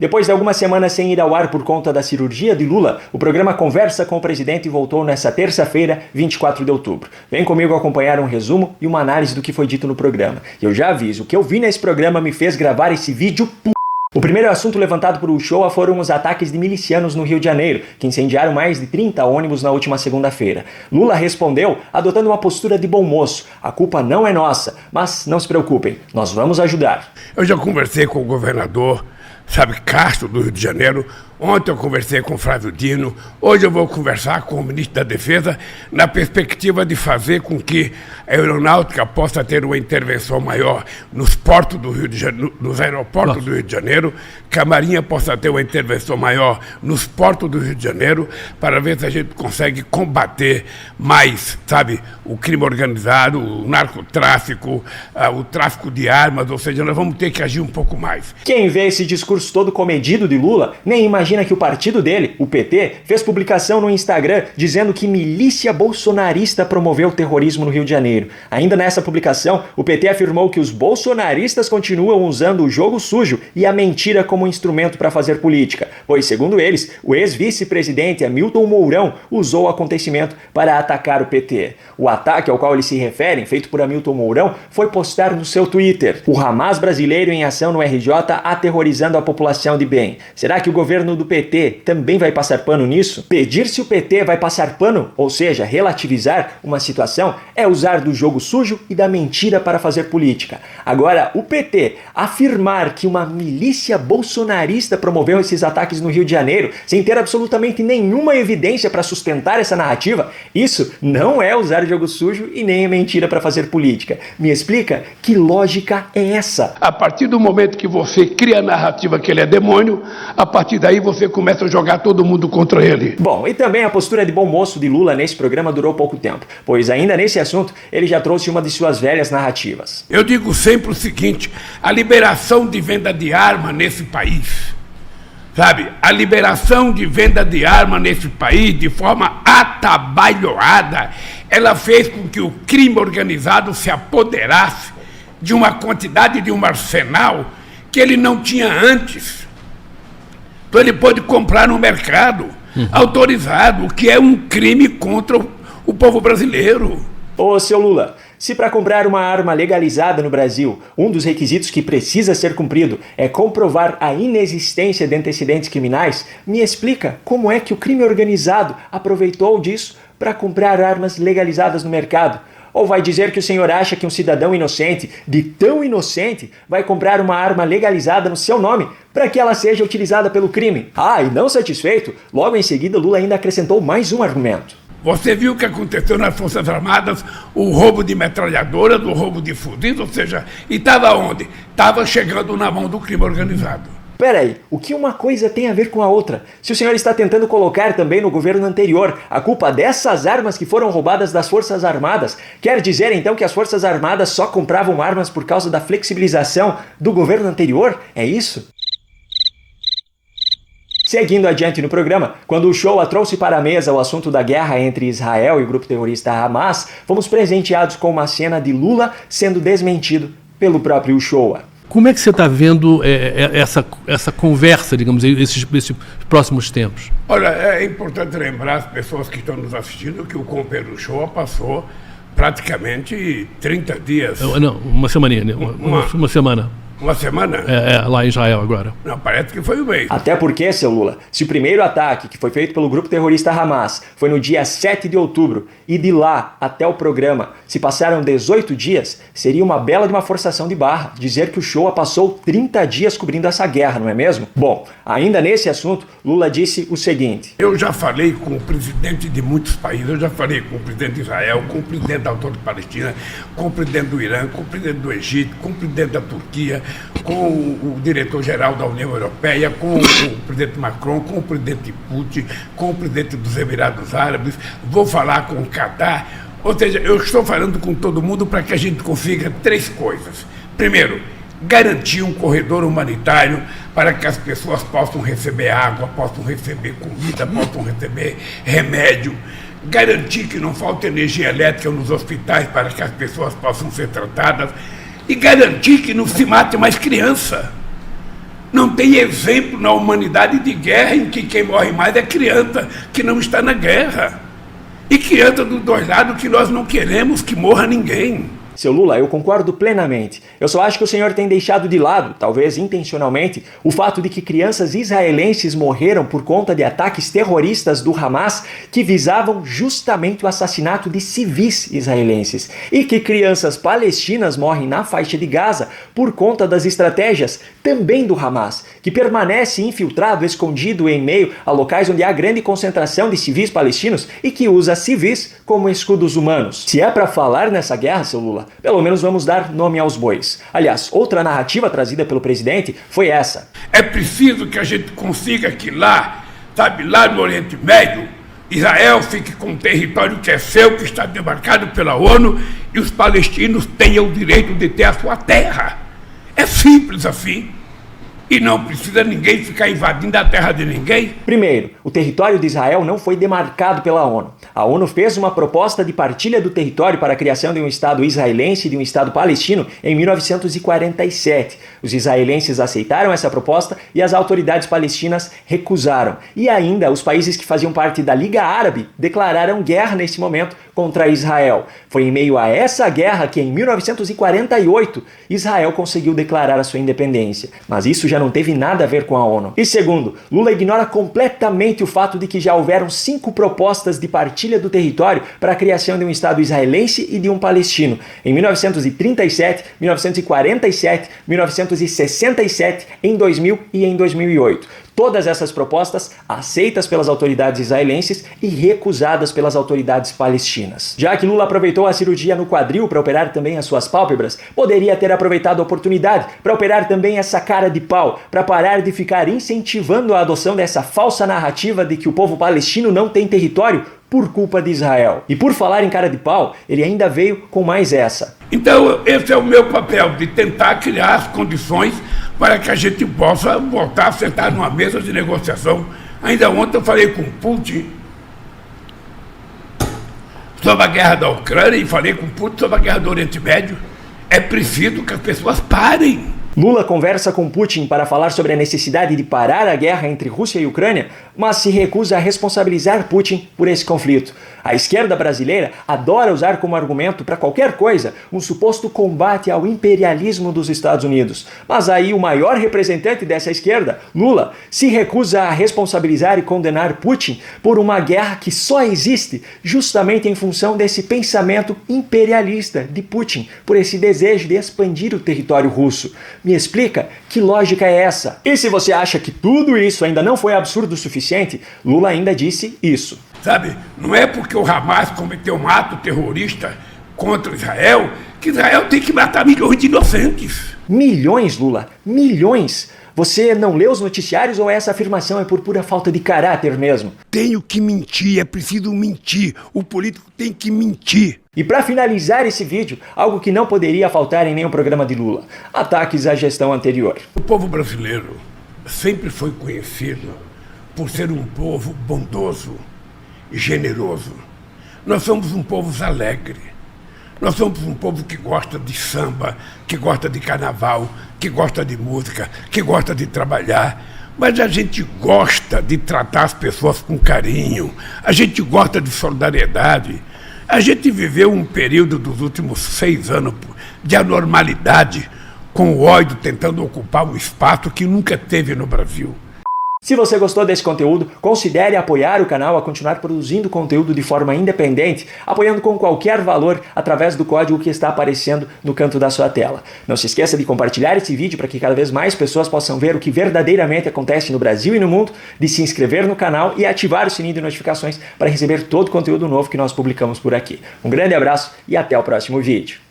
Depois de algumas semanas sem ir ao ar por conta da cirurgia de Lula, o programa Conversa com o Presidente voltou nesta terça-feira, 24 de outubro. Vem comigo acompanhar um resumo e uma análise do que foi dito no programa. Eu já aviso, o que eu vi nesse programa me fez gravar esse vídeo. O primeiro assunto levantado por Uchoa foram os ataques de milicianos no Rio de Janeiro, que incendiaram mais de 30 ônibus na última segunda-feira. Lula respondeu adotando uma postura de bom moço. A culpa não é nossa, mas não se preocupem, nós vamos ajudar. Eu já conversei com o governador, Castro, do Rio de Janeiro. Ontem eu conversei com o Flávio Dino. Hoje eu vou conversar com o ministro da Defesa na perspectiva de fazer com que a aeronáutica possa ter uma intervenção maior nos portos do Rio de Janeiro, nos aeroportos do Rio de Janeiro, que a Marinha possa ter uma intervenção maior nos portos do Rio de Janeiro, para ver se a gente consegue combater mais, o crime organizado, o narcotráfico, o tráfico de armas, ou seja, nós vamos ter que agir um pouco mais. Quem vê esse discurso todo comedido de Lula, nem imagina que o partido dele, o PT, fez publicação no Instagram dizendo que milícia bolsonarista promoveu o terrorismo no Rio de Janeiro. Ainda nessa publicação, o PT afirmou que os bolsonaristas continuam usando o jogo sujo e a mentira como instrumento para fazer política, pois, segundo eles, o ex-vice-presidente Hamilton Mourão usou o acontecimento para atacar o PT. O ataque ao qual eles se referem, feito por Hamilton Mourão, foi postar no seu Twitter: o Hamas brasileiro em ação no RJ aterrorizando a população de bem. Será que o governo do PT também vai passar pano nisso? Pedir se o PT vai passar pano, ou seja, relativizar uma situação, é usar do jogo sujo e da mentira para fazer política. Agora, o PT afirmar que uma milícia bolsonarista promoveu esses ataques no Rio de Janeiro, sem ter absolutamente nenhuma evidência para sustentar essa narrativa, isso não é usar jogo sujo e nem é mentira para fazer política. Me explica que lógica é essa? A partir do momento que você cria a narrativa que ele é demônio, a partir daí você começa a jogar todo mundo contra ele. Bom, e também a postura de bom moço de Lula nesse programa durou pouco tempo, pois ainda nesse assunto ele já trouxe uma de suas velhas narrativas. Eu digo sempre o seguinte: a liberação de venda de arma nesse país, a liberação de venda de arma nesse país de forma atabalhoada, ela fez com que o crime organizado se apoderasse de uma quantidade, de um arsenal que ele não tinha antes. Então ele pode comprar no mercado autorizado, o que é um crime contra o povo brasileiro. Ô, seu Lula, se para comprar uma arma legalizada no Brasil, um dos requisitos que precisa ser cumprido é comprovar a inexistência de antecedentes criminais, me explica como é que o crime organizado aproveitou disso para comprar armas legalizadas no mercado? Ou vai dizer que o senhor acha que um cidadão inocente, de tão inocente, vai comprar uma arma legalizada no seu nome para que ela seja utilizada pelo crime? Ah, e não satisfeito, logo em seguida Lula ainda acrescentou mais um argumento. Você viu o que aconteceu nas Forças Armadas, o roubo de metralhadoras, o roubo de fuzis, ou seja, e estava onde? Estava chegando na mão do crime organizado. Peraí, o que uma coisa tem a ver com a outra? Se o senhor está tentando colocar também no governo anterior a culpa dessas armas que foram roubadas das Forças Armadas, quer dizer então que as Forças Armadas só compravam armas por causa da flexibilização do governo anterior? É isso? Seguindo adiante no programa, quando o Uchoa trouxe para a mesa o assunto da guerra entre Israel e o grupo terrorista Hamas, fomos presenteados com uma cena de Lula sendo desmentido pelo próprio Uchoa. Como é que você está vendo essa conversa, digamos, esses próximos tempos? Olha, é importante lembrar as pessoas que estão nos assistindo que o companheiro Uchoa passou praticamente 30 dias. Não, uma semaninha, uma semana. Uma semana? Lá em Israel agora. Não, parece que foi um mês. Até porque, seu Lula, se o primeiro ataque, que foi feito pelo grupo terrorista Hamas, foi no dia 7 de outubro, e de lá até o programa se passaram 18 dias, seria uma bela de uma forçação de barra dizer que o Uchoa passou 30 dias cobrindo essa guerra, não é mesmo? Bom, ainda nesse assunto, Lula disse o seguinte: eu já falei com o presidente de muitos países, eu já falei com o presidente de Israel, com o presidente da Autónoma Palestina, com o presidente do Irã, com o presidente do Egito, com o presidente da Turquia, com o diretor-geral da União Europeia, com o presidente Macron, com o presidente Putin, com o presidente dos Emirados Árabes, vou falar com o Catar. Ou seja, eu estou falando com todo mundo para que a gente consiga 3 coisas. Primeiro, garantir um corredor humanitário para que as pessoas possam receber água, possam receber comida, possam receber remédio. Garantir que não falte energia elétrica nos hospitais para que as pessoas possam ser tratadas. E garantir que não se mate mais criança. Não tem exemplo na humanidade de guerra em que quem morre mais é criança que não está na guerra. E criança dos dois lados que nós não queremos que morra ninguém. Seu Lula, eu concordo plenamente. Eu só acho que o senhor tem deixado de lado, talvez intencionalmente, o fato de que crianças israelenses morreram por conta de ataques terroristas do Hamas que visavam justamente o assassinato de civis israelenses. E que crianças palestinas morrem na faixa de Gaza por conta das estratégias também do Hamas, que permanece infiltrado, escondido em meio a locais onde há grande concentração de civis palestinos e que usa civis como escudos humanos. Se é para falar nessa guerra, seu Lula, pelo menos vamos dar nome aos bois. Aliás, outra narrativa trazida pelo presidente foi essa. É preciso que a gente consiga que lá, sabe, lá no Oriente Médio, Israel fique com um território que é seu, que está demarcado pela ONU, e os palestinos tenham o direito de ter a sua terra. É simples assim. E não precisa ninguém ficar invadindo a terra de ninguém. Primeiro, o território de Israel não foi demarcado pela ONU. A ONU fez uma proposta de partilha do território para a criação de um Estado israelense e de um Estado palestino em 1947. Os israelenses aceitaram essa proposta e as autoridades palestinas recusaram. E ainda, os países que faziam parte da Liga Árabe declararam guerra nesse momento contra Israel. Foi em meio a essa guerra que, em 1948, Israel conseguiu declarar a sua independência. Mas isso já não teve nada a ver com a ONU. E segundo, Lula ignora completamente o fato de que já houveram 5 propostas de partilha do território para a criação de um Estado israelense e de um palestino, em 1937, 1947, 1967, em 2000 e em 2008. Todas essas propostas aceitas pelas autoridades israelenses e recusadas pelas autoridades palestinas. Já que Lula aproveitou a cirurgia no quadril para operar também as suas pálpebras, poderia ter aproveitado a oportunidade para operar também essa cara de pau, para parar de ficar incentivando a adoção dessa falsa narrativa de que o povo palestino não tem território por culpa de Israel. E por falar em cara de pau, ele ainda veio com mais essa. Então, esse é o meu papel, de tentar criar as condições para que a gente possa voltar a sentar numa mesa de negociação. Ainda ontem eu falei com Putin sobre a guerra da Ucrânia e falei com Putin sobre a guerra do Oriente Médio. É preciso que as pessoas parem. Lula conversa com Putin para falar sobre a necessidade de parar a guerra entre Rússia e Ucrânia, mas se recusa a responsabilizar Putin por esse conflito. A esquerda brasileira adora usar como argumento para qualquer coisa um suposto combate ao imperialismo dos Estados Unidos. Mas aí o maior representante dessa esquerda, Lula, se recusa a responsabilizar e condenar Putin por uma guerra que só existe justamente em função desse pensamento imperialista de Putin, por esse desejo de expandir o território russo. Me explica que lógica é essa? E se você acha que tudo isso ainda não foi absurdo o suficiente, Lula ainda disse isso. Sabe, não é porque o Hamas cometeu um ato terrorista contra Israel que Israel tem que matar milhões de inocentes. Milhões, Lula, milhões! Você não lê os noticiários ou essa afirmação é por pura falta de caráter mesmo? Tenho que mentir, é preciso mentir. O político tem que mentir. E para finalizar esse vídeo, algo que não poderia faltar em nenhum programa de Lula: ataques à gestão anterior. O povo brasileiro sempre foi conhecido por ser um povo bondoso e generoso. Nós somos um povo alegre. Nós somos um povo que gosta de samba, que gosta de carnaval, que gosta de música, que gosta de trabalhar. Mas a gente gosta de tratar as pessoas com carinho, a gente gosta de solidariedade. A gente viveu um período dos últimos 6 anos de anormalidade, com o ódio tentando ocupar um espaço que nunca teve no Brasil. Se você gostou desse conteúdo, considere apoiar o canal a continuar produzindo conteúdo de forma independente, apoiando com qualquer valor através do código que está aparecendo no canto da sua tela. Não se esqueça de compartilhar esse vídeo para que cada vez mais pessoas possam ver o que verdadeiramente acontece no Brasil e no mundo, de se inscrever no canal e ativar o sininho de notificações para receber todo o conteúdo novo que nós publicamos por aqui. Um grande abraço e até o próximo vídeo.